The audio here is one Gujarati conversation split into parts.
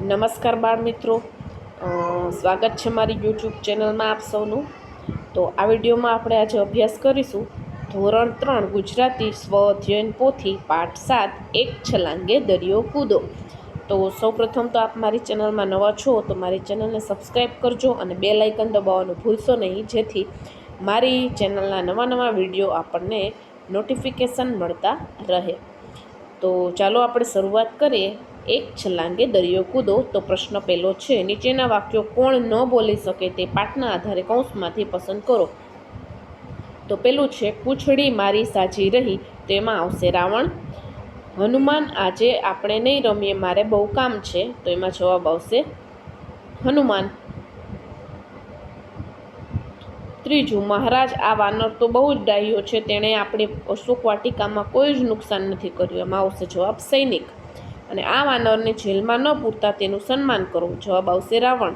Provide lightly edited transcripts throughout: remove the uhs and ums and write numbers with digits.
નમસ્કાર બાળ મિત્રો, સ્વાગત છે મારી યુટ્યુબ ચેનલમાં આપ સૌનું। તો આ વિડીયોમાં આપણે આજે અભ્યાસ કરીશું ધોરણ 3 ગુજરાતી સ્વ અધ્યયન પોથી પાઠ 7 એક છલાંગે દરિયો કૂદો। તો સૌપ્રથમ તો આપ મારી ચેનલમાં નવા છો તો મારી ચેનલને સબસ્ક્રાઈબ કરજો અને બેલ આઇકન દબાવવાનું ભૂલશો નહીં, જેથી મારી ચેનલના નવા વિડીયો આપણને નોટિફિકેશન મળતા રહે। તો ચાલો આપણે શરૂઆત કરીએ। એક છલાંગે દરિયો કૂદો। તો પ્રશ્ન પહેલો છે, નીચેના વાક્યો કોણ ન બોલી શકે તે પાઠના આધારે કૌંસમાંથી પસંદ કરો। તો પેલું છે, પૂંછડી મારી સાજી રહી, તો એમાં આવશે રાવણ। હનુમાન આજે આપણે નહીં રમીએ, મારે બહુ કામ છે, તો એમાં જવાબ આવશે હનુમાન। ત્રીજું, મહારાજ આ વાનર તો બહુ જ ડાહ્યો છે, તેણે આપણી અશોક વાટિકામાં કોઈ જ નુકસાન નથી કર્યું, એમાં આવશે જવાબ સૈનિક। અને આ વાનરને જેલમાં ન પૂરતા તેનું સન્માન કરો, જવાબ આવશે રાવણ।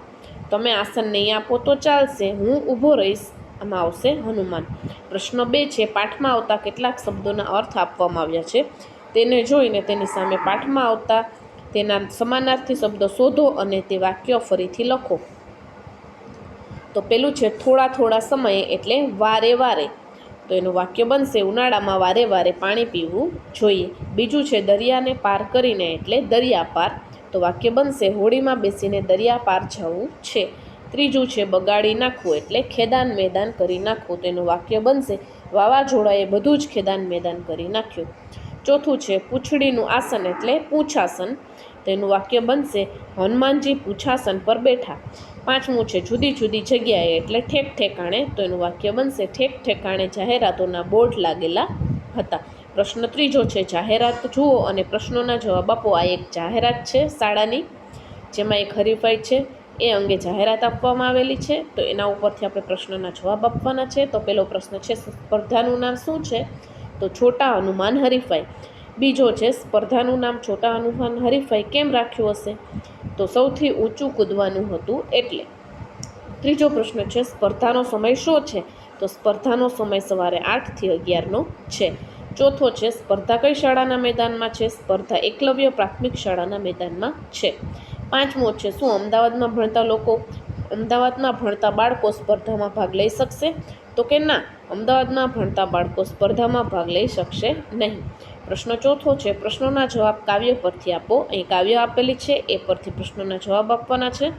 તમે આસન નહીં આપો તો ચાલશે, હું ઊભો રહીશ, આમાં આવશે હનુમાન। પ્રશ્ન 2 છે, પાઠમાં આવતા કેટલાક શબ્દોના અર્થ આપવામાં આવ્યા છે, તેને જોઈને તેની સામે પાઠમાં આવતા તેના સમાનાર્થી શબ્દો શોધો અને તે વાક્ય ફરીથી લખો। તો પેલું છે, થોડા થોડા સમયે એટલે વારે વારે, તો એનું વાક્ય બનશે ઉનાળામાં વારે વારે પાણી પીવું જોઈએ। બીજું છે, દરિયાને પાર કરીને એટલે દરિયા પાર, તો વાક્ય બનશે હોડીમાં બેસીને દરિયા પાર જવું છે। ત્રીજું છે, બગાડી નાખવું એટલે ખેદાન મેદાન કરી નાખવું, તો એનું વાક્ય બનશે વાવાઝોડાએ બધું જ ખેદાન મેદાન કરી નાખ્યું। ચોથું છે, પૂંછડીનું આસન એટલે પૂંછાસન, તો એનું વાક્ય બનશે હનુમાનજી પૂંછાસન પર બેઠા। પાંચમું છે, જુદી જુદી જગ્યાએ એટલે ઠેક ઠેકાણે, તો એનું વાક્ય બનશે ઠેક ઠેકાણે જાહેરાતોના બોર્ડ લાગેલા હતા। પ્રશ્ન ત્રીજો છે, જાહેરાત જુઓ અને પ્રશ્નોના જવાબ આપો। આ એક જાહેરાત છે શાળાની, જેમાં એક હરીફાઈ છે, એ અંગે જાહેરાત આપવામાં આવેલી છે, તો એના ઉપરથી આપણે પ્રશ્નોના જવાબ આપવાના છે। તો પહેલો પ્રશ્ન છે, સ્પર્ધાનું નામ શું છે? તો છોટા હનુમાન હરીફાઈ। બીજો છે, સ્પર્ધાનું નામ છોટા હનુમાન હરીફાઈ કેમ રાખ્યું હશે? તો સૌથી ઊંચું કૂદવાનું હતું એટલે। ત્રીજો પ્રશ્ન છે, સ્પર્ધાનો સમય શું છે? તો સ્પર્ધાનો સમય સવારે 8 થી 11 છે। ચોથો છે, સ્પર્ધા કઈ શાળાના મેદાનમાં છે? સ્પર્ધા એકલવ્ય પ્રાથમિક શાળાના મેદાનમાં છે। પાંચમો છે, શું અમદાવાદમાં ભણતા બાળકો સ્પર્ધામાં ભાગ લઈ શકશે? તો કે ના, અમદાવાદમાં ભણતા બાળકો સ્પર્ધામાં ભાગ લઈ શકશે નહીં। પ્રશ્ન ચોથો છે, પ્રશ્નોના જવાબ કાવ્ય પરથી આપો। અહીં કાવ્ય આપેલી છે, એ પરથી પ્રશ્નોના જવાબ આપવાના છે।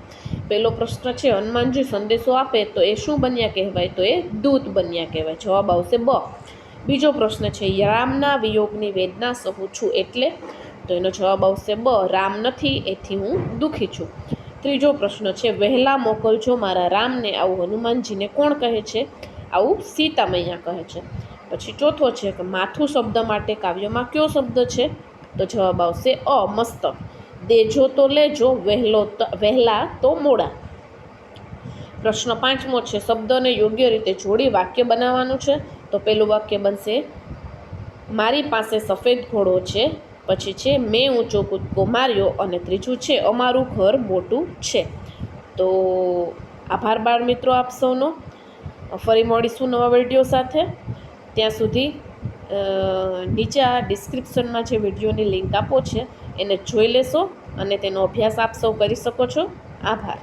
પહેલો પ્રશ્ન છે, હનુમાનજી સંદેશો આપે તો એ શું બન્યા કહેવાય? તો એ દૂત બન્યા કહેવાય, જવાબ આવશે બ। બીજો પ્રશ્ન છે, રામના વિયોગની વેદના સહુ છું એટલે? તો એનો જવાબ આવશે બ, રામ નથી એથી હું દુઃખી છું। ત્રીજો પ્રશ્ન છે, વહેલા મોકલજો મારા રામને, આવું હનુમાનજીને કોણ કહે છે? આવું સીતા મૈયા કહે છે। પછી ચોથો છે કે માથું શબ્દ માટે કાવ્યમાં કયો શબ્દ છે? તો જવાબ આવશે અ, મસ્તક। દેજો તો લેજો, વહેલા તો મોડા। પ્રશ્ન પાંચમો છે, શબ્દને યોગ્ય રીતે જોડી વાક્ય બનાવવાનું છે, તો પેલું વાક્ય બનશે મારી પાસે સફેદ ઘોડો છે, પછી છે મેં ઊંચો કૂદકો માર્યો, અને ત્રીજું છે અમારું ઘર મોટું છે। તો આભાર બાળ મિત્રો આપ સૌનો, ફરી મળીશું નવા વિડીયો સાથે। ત્યાં સુધી નીચે આ ડિસ્ક્રિપ્શનમાં જે વિડીયોની લિંક આપો છે એને જોઈ લેશો અને તેનો અભ્યાસ આપ સૌ કરી શકો છો। આભાર।